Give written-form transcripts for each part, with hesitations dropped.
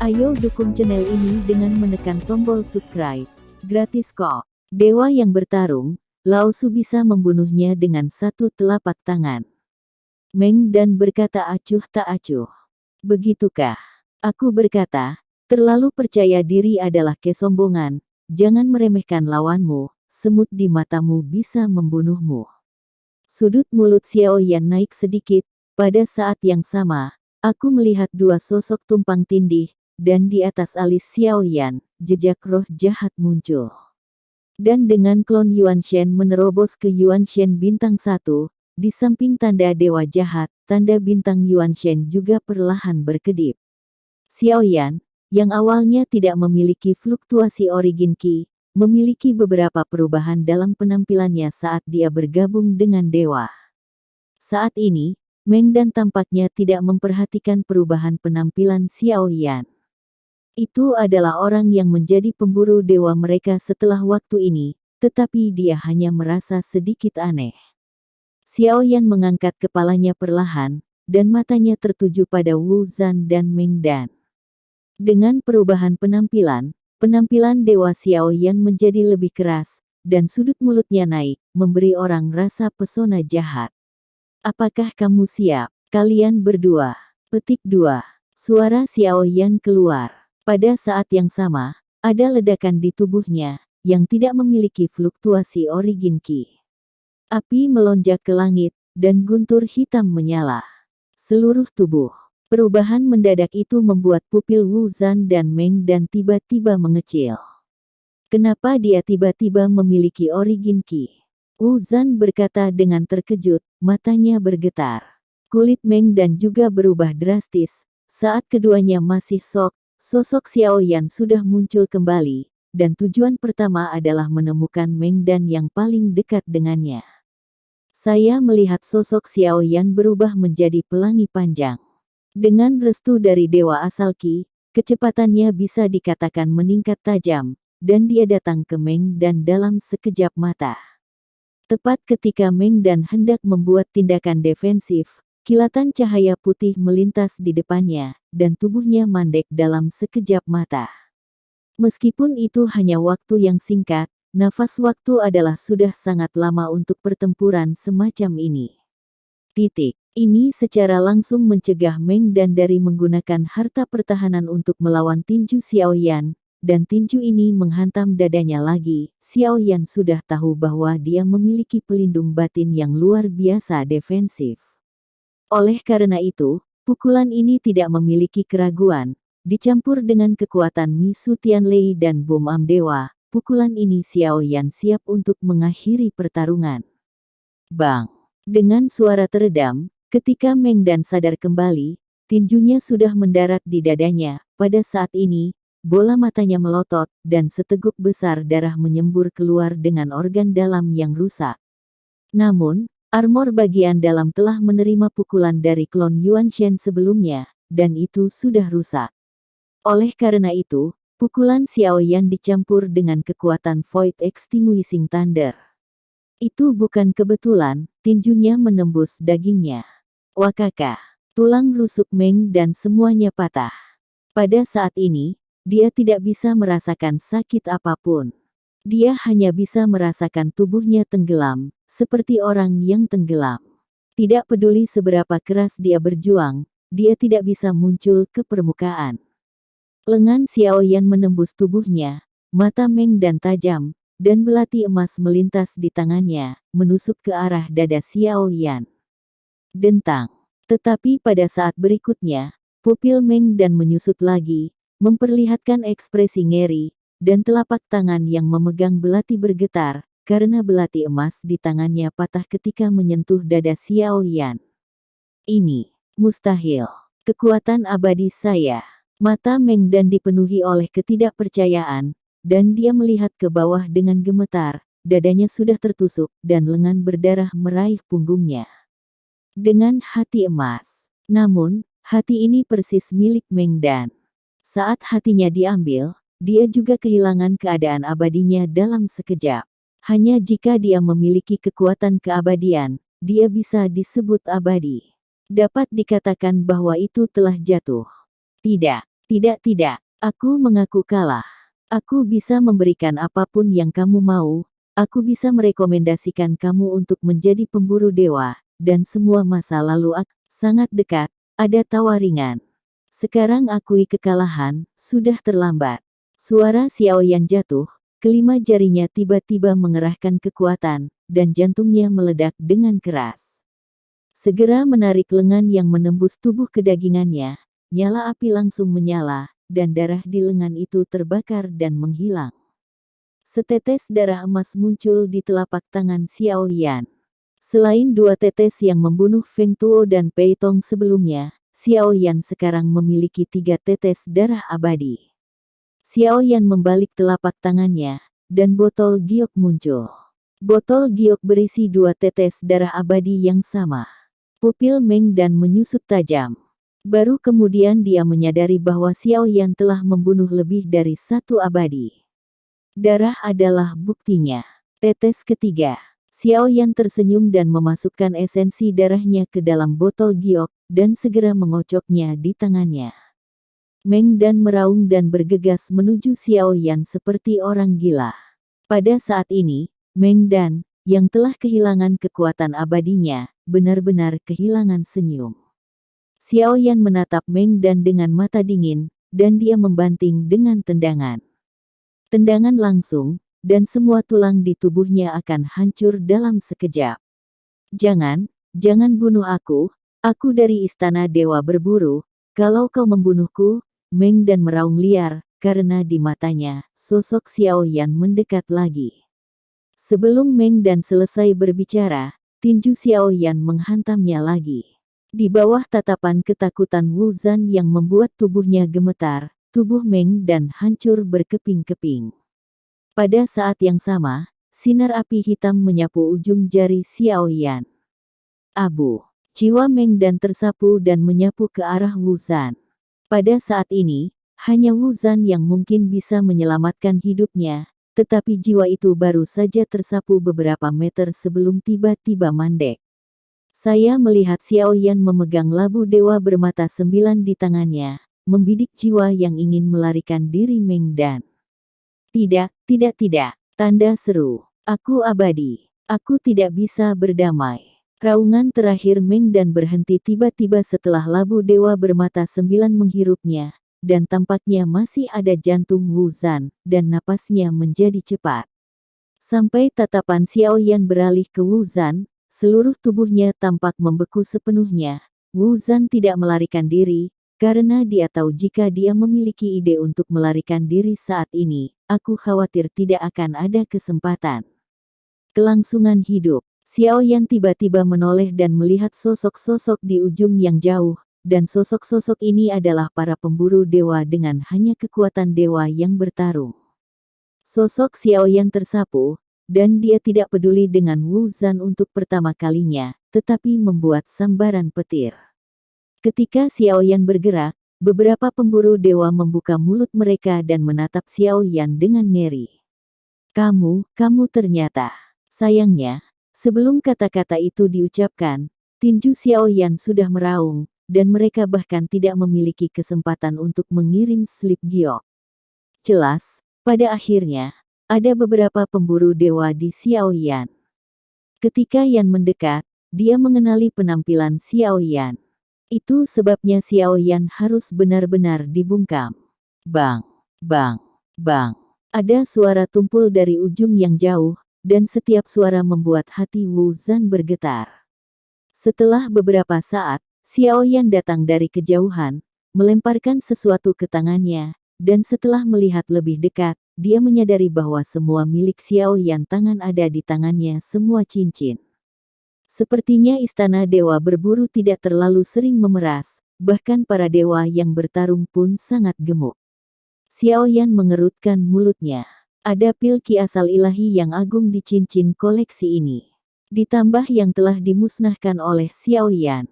Ayo dukung channel ini dengan menekan tombol subscribe. Gratis kok. Dewa yang bertarung, Lao Su bisa membunuhnya dengan satu telapak tangan. Meng Dan berkata acuh tak acuh. Begitukah? Aku berkata, terlalu percaya diri adalah kesombongan, jangan meremehkan lawanmu, semut di matamu bisa membunuhmu. Sudut mulut Xiao Yan naik sedikit, pada saat yang sama, aku melihat dua sosok tumpang tindih, dan di atas alis Xiao Yan, jejak roh jahat muncul. Dan dengan klon Yuan Shen menerobos ke Yuan Shen bintang 1, di samping tanda dewa jahat, tanda bintang Yuan Shen juga perlahan berkedip. Xiao Yan, yang awalnya tidak memiliki fluktuasi origin Qi, memiliki beberapa perubahan dalam penampilannya saat dia bergabung dengan dewa. Saat ini, Meng Dan tampaknya tidak memperhatikan perubahan penampilan Xiao Yan. Itu adalah orang yang menjadi pemburu dewa mereka setelah waktu ini, tetapi dia hanya merasa sedikit aneh. Xiao Yan mengangkat kepalanya perlahan, dan matanya tertuju pada Wu Zhan dan Meng Dan. Dengan perubahan penampilan Dewa Xiao Yan menjadi lebih keras, dan sudut mulutnya naik, memberi orang rasa pesona jahat. Apakah kamu siap? Kalian berdua. Petik 2. Suara Xiao Yan keluar. Pada saat yang sama, ada ledakan di tubuhnya, yang tidak memiliki fluktuasi origin Qi. Api melonjak ke langit, dan guntur hitam menyala. Seluruh tubuh. Perubahan mendadak itu membuat pupil Wu Zhan dan Meng Dan tiba-tiba mengecil. Kenapa dia tiba-tiba memiliki origin Qi? Wu Zhan berkata dengan terkejut, matanya bergetar. Kulit Meng Dan juga berubah drastis. Saat keduanya masih sosok Xiao Yan sudah muncul kembali, dan tujuan pertama adalah menemukan Meng Dan yang paling dekat dengannya. Saya melihat sosok Xiao Yan berubah menjadi pelangi panjang. Dengan restu dari dewa asal Qi, kecepatannya bisa dikatakan meningkat tajam, dan dia datang ke Meng Dan dalam sekejap mata. Tepat ketika Meng Dan hendak membuat tindakan defensif, kilatan cahaya putih melintas di depannya, dan tubuhnya mandek dalam sekejap mata. Meskipun itu hanya waktu yang singkat, nafas waktu adalah sudah sangat lama untuk pertempuran semacam ini. Ini secara langsung mencegah Meng Dan dari menggunakan harta pertahanan untuk melawan tinju Xiao Yan, dan tinju ini menghantam dadanya lagi. Xiao Yan sudah tahu bahwa dia memiliki pelindung batin yang luar biasa defensif. Oleh karena itu, pukulan ini tidak memiliki keraguan, dicampur dengan kekuatan Mi Su Tianlei dan bom am dewa, pukulan ini Xiao Yan siap untuk mengakhiri pertarungan. Bang! Dengan suara teredam, ketika Meng Dan sadar kembali, tinjunya sudah mendarat di dadanya. Pada saat ini, bola matanya melotot, dan seteguk besar darah menyembur keluar dengan organ dalam yang rusak. Namun, armor bagian dalam telah menerima pukulan dari klon Yuan Shen sebelumnya, dan itu sudah rusak. Oleh karena itu, pukulan Xiao Yan dicampur dengan kekuatan Void Extinguishing Thunder. Itu bukan kebetulan, tinjunya menembus dagingnya. Wakaka, tulang rusuk Meng Dan semuanya patah. Pada saat ini, dia tidak bisa merasakan sakit apapun. Dia hanya bisa merasakan tubuhnya tenggelam, seperti orang yang tenggelam. Tidak peduli seberapa keras dia berjuang, dia tidak bisa muncul ke permukaan. Lengan Xiao Yan menembus tubuhnya, mata Meng Dan tajam, dan belati emas melintas di tangannya, menusuk ke arah dada Xiao Yan. Dentang. Tetapi pada saat berikutnya, pupil Meng Dan menyusut lagi, memperlihatkan ekspresi ngeri, dan telapak tangan yang memegang belati bergetar, karena belati emas di tangannya patah ketika menyentuh dada Xiao Yan. Ini mustahil. Kekuatan abadi saya. Mata Meng Dan dipenuhi oleh ketidakpercayaan, dan dia melihat ke bawah dengan gemetar, dadanya sudah tertusuk, dan lengan berdarah meraih punggungnya. Dengan hati emas. Namun, hati ini persis milik Meng Dan. Saat hatinya diambil, dia juga kehilangan keadaan abadinya dalam sekejap. Hanya jika dia memiliki kekuatan keabadian, dia bisa disebut abadi. Dapat dikatakan bahwa itu telah jatuh. Tidak. Tidak, aku mengaku kalah. Aku bisa memberikan apapun yang kamu mau, aku bisa merekomendasikan kamu untuk menjadi pemburu dewa, dan semua masa lalu sangat dekat, ada tawa ringan. Sekarang akui kekalahan, sudah terlambat. Suara Xiaoyan jatuh, kelima jarinya tiba-tiba mengerahkan kekuatan, dan jantungnya meledak dengan keras. Segera menarik lengan yang menembus tubuh kedagingannya, nyala api langsung menyala, dan darah di lengan itu terbakar dan menghilang. Setetes darah emas muncul di telapak tangan Xiaoyan. Selain dua tetes yang membunuh Feng Tuo dan Pei Tong sebelumnya, Xiaoyan sekarang memiliki 3 tetes darah abadi. Xiaoyan membalik telapak tangannya, dan botol giok muncul. Botol giok berisi 2 tetes darah abadi yang sama. Pupil Meng Dan menyusut tajam. Baru kemudian dia menyadari bahwa Xiaoyan telah membunuh lebih dari 1 abadi. Darah adalah buktinya. Tetes ketiga. Xiaoyan tersenyum dan memasukkan esensi darahnya ke dalam botol giok, dan segera mengocoknya di tangannya. Meng Dan meraung dan bergegas menuju Xiaoyan seperti orang gila. Pada saat ini, Meng Dan, yang telah kehilangan kekuatan abadinya, benar-benar kehilangan senyum. Xiaoyan menatap Meng Dan dengan mata dingin, dan dia membanting dengan tendangan. Tendangan langsung, dan semua tulang di tubuhnya akan hancur dalam sekejap. Jangan bunuh aku dari Istana Dewa Berburu, kalau kau membunuhku, Meng Dan meraung liar, karena di matanya, sosok Xiaoyan mendekat lagi. Sebelum Meng Dan selesai berbicara, tinju Xiaoyan menghantamnya lagi. Di bawah tatapan ketakutan Wu Zan yang membuat tubuhnya gemetar, tubuh Meng Dan hancur berkeping-keping. Pada saat yang sama, sinar api hitam menyapu ujung jari Xiaoyan. Abu. Jiwa Meng Dan tersapu dan menyapu ke arah Wu Zan. Pada saat ini, hanya Wu Zan yang mungkin bisa menyelamatkan hidupnya, tetapi jiwa itu baru saja tersapu beberapa meter sebelum tiba-tiba mandek. Saya melihat Xiaoyan memegang labu dewa bermata 9 di tangannya, membidik jiwa yang ingin melarikan diri Meng Dan. Tidak, tanda seru. Aku abadi. Aku tidak bisa berdamai. Raungan terakhir Meng Dan berhenti tiba-tiba setelah labu dewa bermata 9 menghirupnya, dan tampaknya masih ada jantung Wu Zan, dan napasnya menjadi cepat. Sampai tatapan Xiaoyan beralih ke Wu Zan, seluruh tubuhnya tampak membeku sepenuhnya. Wu Zan tidak melarikan diri, karena dia tahu jika dia memiliki ide untuk melarikan diri saat ini, aku khawatir tidak akan ada kesempatan. Kelangsungan hidup. Xiaoyan tiba-tiba menoleh dan melihat sosok-sosok di ujung yang jauh, dan sosok-sosok ini adalah para pemburu dewa dengan hanya kekuatan dewa yang bertarung. Sosok Xiaoyan tersapu, dan dia tidak peduli dengan Wu Zan untuk pertama kalinya, tetapi membuat sambaran petir. Ketika Xiaoyan bergerak, beberapa pemburu dewa membuka mulut mereka dan menatap Xiaoyan dengan ngeri. Kamu ternyata. Sayangnya, sebelum kata-kata itu diucapkan, tinju Xiaoyan sudah meraung, dan mereka bahkan tidak memiliki kesempatan untuk mengirim slip giok. Jelas, pada akhirnya, ada beberapa pemburu dewa di Xiaoyan. Ketika Yan mendekat, dia mengenali penampilan Xiaoyan. Itu sebabnya Xiaoyan harus benar-benar dibungkam. Bang, bang, bang. Ada suara tumpul dari ujung yang jauh, dan setiap suara membuat hati Wu Zan bergetar. Setelah beberapa saat, Xiaoyan datang dari kejauhan, melemparkan sesuatu ke tangannya, dan setelah melihat lebih dekat, dia menyadari bahwa semua milik Xiaoyan tangan ada di tangannya, semua cincin. Sepertinya Istana Dewa Berburu tidak terlalu sering memeras, bahkan para dewa yang bertarung pun sangat gemuk. Xiaoyan mengerutkan mulutnya. Ada pil ki asal ilahi yang agung di cincin koleksi ini. Ditambah yang telah dimusnahkan oleh Xiaoyan.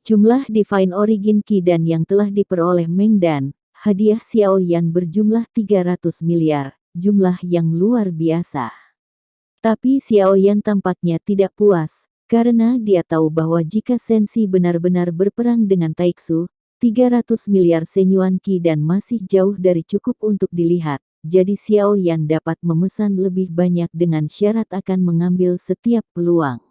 Jumlah Divine Origin Ki dan yang telah diperoleh Meng Dan, hadiah Xiaoyan berjumlah 300 miliar, jumlah yang luar biasa. Tapi Xiaoyan tampaknya tidak puas, karena dia tahu bahwa jika Sensi benar-benar berperang dengan Taixu, 300 miliar senyuan Qi dan masih jauh dari cukup untuk dilihat. Jadi Xiao Yan dapat memesan lebih banyak dengan syarat akan mengambil setiap peluang.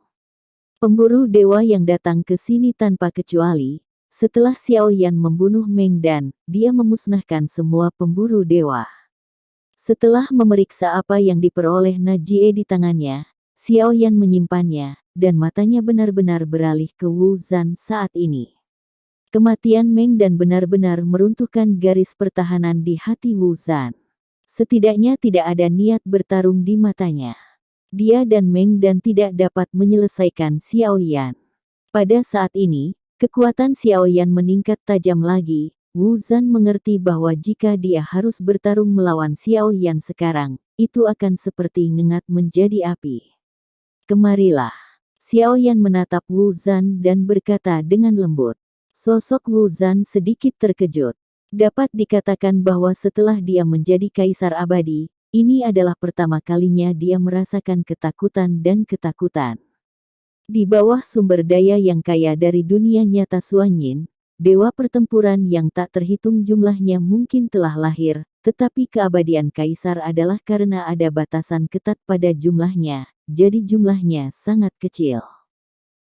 Pemburu dewa yang datang ke sini tanpa kecuali, setelah Xiao Yan membunuh Meng Dan, dia memusnahkan semua pemburu dewa. Setelah memeriksa apa yang diperoleh Najie di tangannya, Xiao Yan menyimpannya, dan matanya benar-benar beralih ke Wu Zan saat ini. Kematian Meng Dan benar-benar meruntuhkan garis pertahanan di hati Wu Zan. Setidaknya tidak ada niat bertarung di matanya. Dia dan Meng Dan tidak dapat menyelesaikan Xiao Yan. Pada saat ini, kekuatan Xiao Yan meningkat tajam lagi. Wu Zan mengerti bahwa jika dia harus bertarung melawan Xiao Yan sekarang, itu akan seperti ngengat menjadi api. Kemarilah. Xiao Yan menatap Wu Zan dan berkata dengan lembut. Sosok Wu Zan sedikit terkejut. Dapat dikatakan bahwa setelah dia menjadi kaisar abadi, ini adalah pertama kalinya dia merasakan ketakutan dan ketakutan. Di bawah sumber daya yang kaya dari dunia nyata Suanyin, dewa pertempuran yang tak terhitung jumlahnya mungkin telah lahir, tetapi keabadian kaisar adalah karena ada batasan ketat pada jumlahnya, jadi jumlahnya sangat kecil.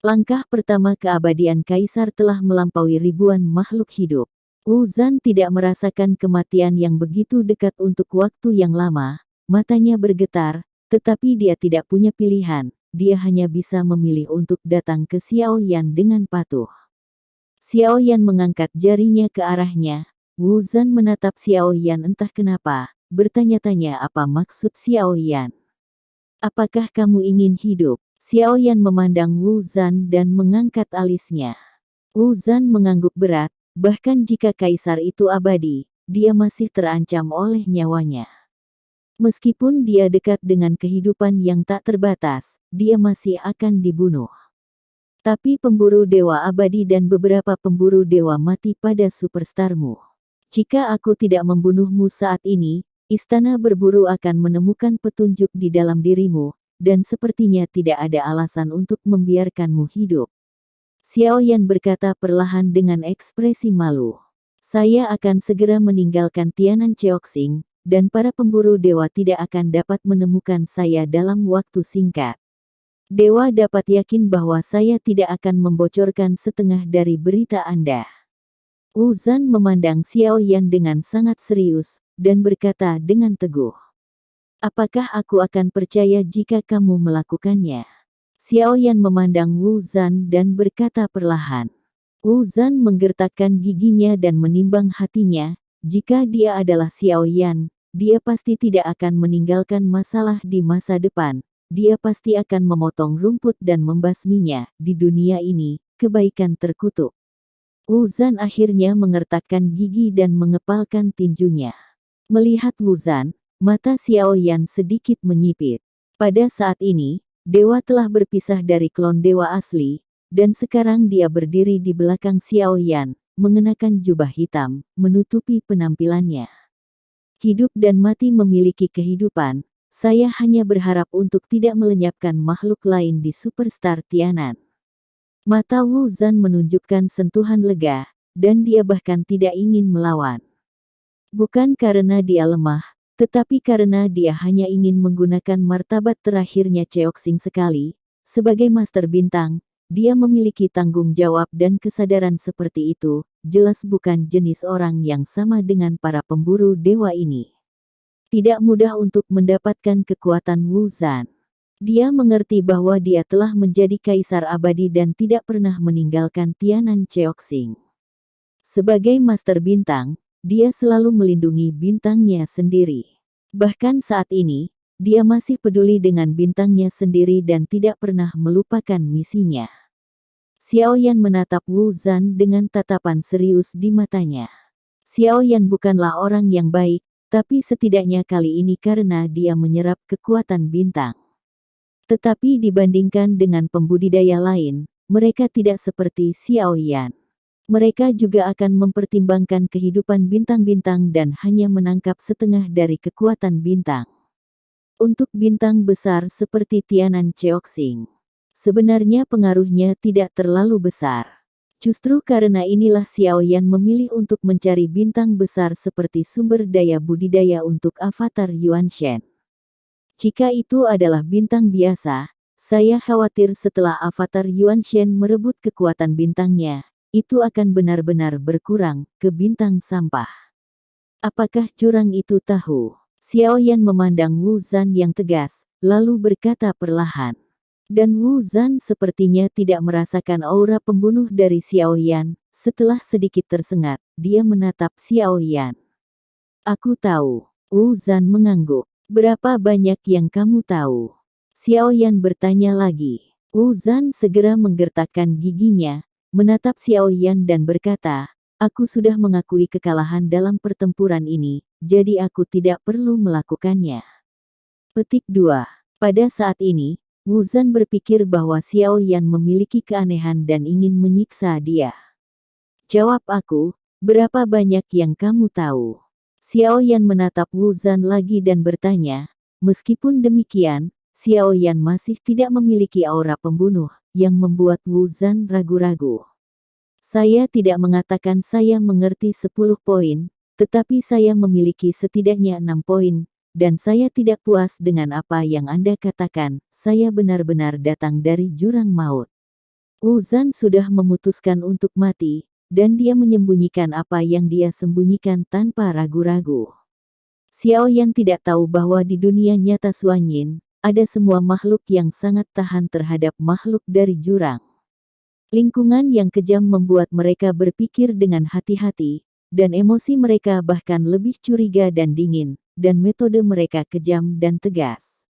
Langkah pertama keabadian kaisar telah melampaui ribuan makhluk hidup. Wu Zan tidak merasakan kematian yang begitu dekat untuk waktu yang lama, matanya bergetar, tetapi dia tidak punya pilihan, dia hanya bisa memilih untuk datang ke Xiao Yan dengan patuh. Xiao Yan mengangkat jarinya ke arahnya. Wu Zan menatap Xiao Yan entah kenapa, bertanya-tanya apa maksud Xiao Yan. Apakah kamu ingin hidup? Xiao Yan memandang Wu Zan dan mengangkat alisnya. Wu Zan mengangguk berat, bahkan jika kaisar itu abadi, dia masih terancam oleh nyawanya. Meskipun dia dekat dengan kehidupan yang tak terbatas, dia masih akan dibunuh. Tapi pemburu dewa abadi dan beberapa pemburu dewa mati pada superstarmu. Jika aku tidak membunuhmu saat ini, istana berburu akan menemukan petunjuk di dalam dirimu, dan sepertinya tidak ada alasan untuk membiarkanmu hidup. Xiao Yan berkata perlahan dengan ekspresi malu. Saya akan segera meninggalkan Tianan Cheoxing, dan para pemburu dewa tidak akan dapat menemukan saya dalam waktu singkat. Dewa dapat yakin bahwa saya tidak akan membocorkan setengah dari berita Anda. Wu Zan memandang Xiao Yan dengan sangat serius, dan berkata dengan teguh. Apakah aku akan percaya jika kamu melakukannya? Xiao Yan memandang Wu Zan dan berkata perlahan. Wu Zan menggertakkan giginya dan menimbang hatinya, jika dia adalah Xiao Yan, dia pasti tidak akan meninggalkan masalah di masa depan, dia pasti akan memotong rumput dan membasminya, di dunia ini, kebaikan terkutuk. Wu Zan akhirnya mengertakkan gigi dan mengepalkan tinjunya. Melihat Wu Zan, mata Xiao Yan sedikit menyipit. Pada saat ini, dewa telah berpisah dari klon dewa asli, dan sekarang dia berdiri di belakang Xiao Yan, mengenakan jubah hitam, menutupi penampilannya. Hidup dan mati memiliki kehidupan, saya hanya berharap untuk tidak melenyapkan makhluk lain di Superstar Tianan. Mata Wu Zan menunjukkan sentuhan lega, dan dia bahkan tidak ingin melawan. Bukan karena dia lemah, tetapi karena dia hanya ingin menggunakan martabat terakhirnya Cheoxing sekali. Sebagai Master Bintang, dia memiliki tanggung jawab dan kesadaran seperti itu, jelas bukan jenis orang yang sama dengan para pemburu dewa ini. Tidak mudah untuk mendapatkan kekuatan Wu Zan. Dia mengerti bahwa dia telah menjadi kaisar abadi dan tidak pernah meninggalkan Tianan Cheoxing. Sebagai Master Bintang, dia selalu melindungi bintangnya sendiri. Bahkan saat ini, dia masih peduli dengan bintangnya sendiri dan tidak pernah melupakan misinya. Xiao Yan menatap Wu Zan dengan tatapan serius di matanya. Xiao Yan bukanlah orang yang baik, tapi setidaknya kali ini karena dia menyerap kekuatan bintang. Tetapi dibandingkan dengan pembudidaya lain, mereka tidak seperti Xiao Yan. Mereka juga akan mempertimbangkan kehidupan bintang-bintang dan hanya menangkap setengah dari kekuatan bintang. Untuk bintang besar seperti Tianan Cheoxing, sebenarnya pengaruhnya tidak terlalu besar. Justru karena inilah Xiaoyan memilih untuk mencari bintang besar seperti sumber daya budidaya untuk avatar Yuanshen. Jika itu adalah bintang biasa, saya khawatir setelah avatar Yuanshen merebut kekuatan bintangnya, itu akan benar-benar berkurang ke bintang sampah. Apakah jurang itu tahu? Xiaoyan memandang Wu Zan yang tegas, lalu berkata perlahan. Dan Wu Zan sepertinya tidak merasakan aura pembunuh dari Xiaoyan. Setelah sedikit tersengat, dia menatap Xiaoyan. Aku tahu. Wu Zan mengangguk. Berapa banyak yang kamu tahu? Xiaoyan bertanya lagi. Wu Zan segera menggertakkan giginya, menatap Xiaoyan dan berkata, aku sudah mengakui kekalahan dalam pertempuran ini, jadi aku tidak perlu melakukannya. Petik 2. Pada saat ini, Wu Zan berpikir bahwa Xiaoyan memiliki keanehan dan ingin menyiksa dia. Jawab aku, berapa banyak yang kamu tahu? Xiaoyan menatap Wu Zan lagi dan bertanya, meskipun demikian, Xiaoyan masih tidak memiliki aura pembunuh, yang membuat Wu Zan ragu-ragu. Saya tidak mengatakan saya mengerti 10 poin, tetapi saya memiliki setidaknya 6 poin, dan saya tidak puas dengan apa yang Anda katakan, saya benar-benar datang dari jurang maut. Wu Zan sudah memutuskan untuk mati, dan dia menyembunyikan apa yang dia sembunyikan tanpa ragu-ragu. Xiaoyan tidak tahu bahwa di dunia nyata Suanyin, ada semua makhluk yang sangat tahan terhadap makhluk dari jurang. Lingkungan yang kejam membuat mereka berpikir dengan hati-hati, dan emosi mereka bahkan lebih curiga dan dingin, dan metode mereka kejam dan tegas.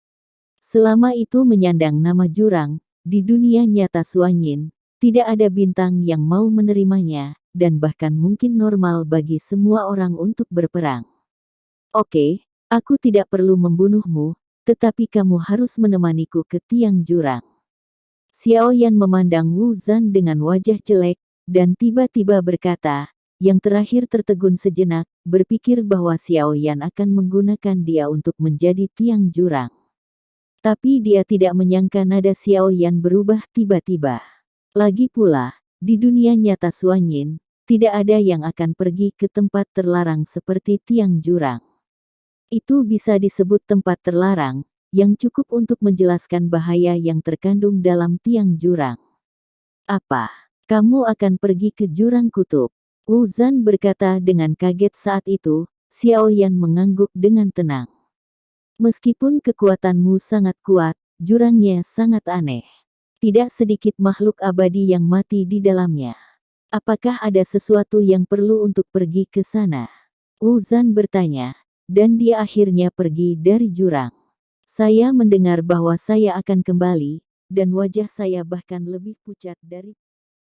Selama itu menyandang nama jurang, di dunia nyata Suanyin, tidak ada bintang yang mau menerimanya, dan bahkan mungkin normal bagi semua orang untuk berperang. Oke, aku tidak perlu membunuhmu, tetapi kamu harus menemaniku ke tiang jurang. Xiaoyan memandang Wu Zan dengan wajah jelek, dan tiba-tiba berkata, yang terakhir tertegun sejenak, berpikir bahwa Xiaoyan akan menggunakan dia untuk menjadi tiang jurang. Tapi dia tidak menyangka nada Xiaoyan berubah tiba-tiba. Lagi pula, di dunia nyata Suanyin, tidak ada yang akan pergi ke tempat terlarang seperti tiang jurang. Itu bisa disebut tempat terlarang, yang cukup untuk menjelaskan bahaya yang terkandung dalam tiang jurang. Apa? Kamu akan pergi ke jurang kutub? Wu Zan berkata dengan kaget saat itu, Xiaoyan mengangguk dengan tenang. Meskipun kekuatanmu sangat kuat, jurangnya sangat aneh. Tidak sedikit makhluk abadi yang mati di dalamnya. Apakah ada sesuatu yang perlu untuk pergi ke sana? Wu Zan bertanya, dan dia akhirnya pergi dari jurang. Saya mendengar bahwa saya akan kembali, dan wajah saya bahkan lebih pucat dari